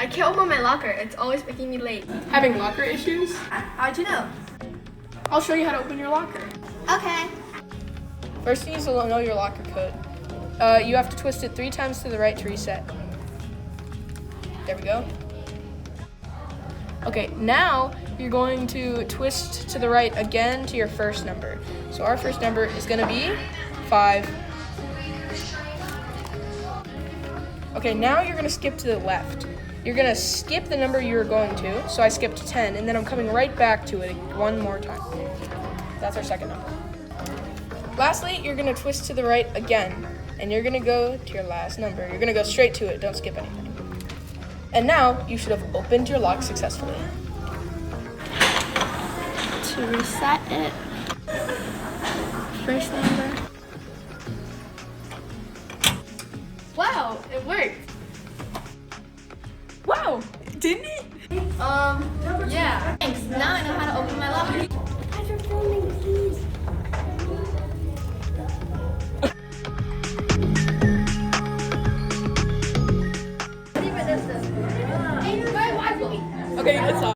can't open my locker. It's always making me late. Having locker issues? How'd you know? I'll show you how to open your locker. Okay. First, you need to know your locker code. You have to twist it 3 times to the right to reset. There we go. Okay, now you're going to twist to the right again to your first number. So our first number is going to be 5. Okay, now you're going to skip to the left. You're going to skip the number you were going to. So I skipped 10, and then I'm coming right back to it one more time. That's our second number. Lastly, you're going to twist to the right again, and you're going to go to your last number. You're going to go straight to it. Don't skip anything. And now you should have opened your lock successfully. To reset it, first number. Wow, it worked. Wow, didn't it? Yeah. Thanks. Now I know how to open my locker. Guys are filming, please. Okay, good stop.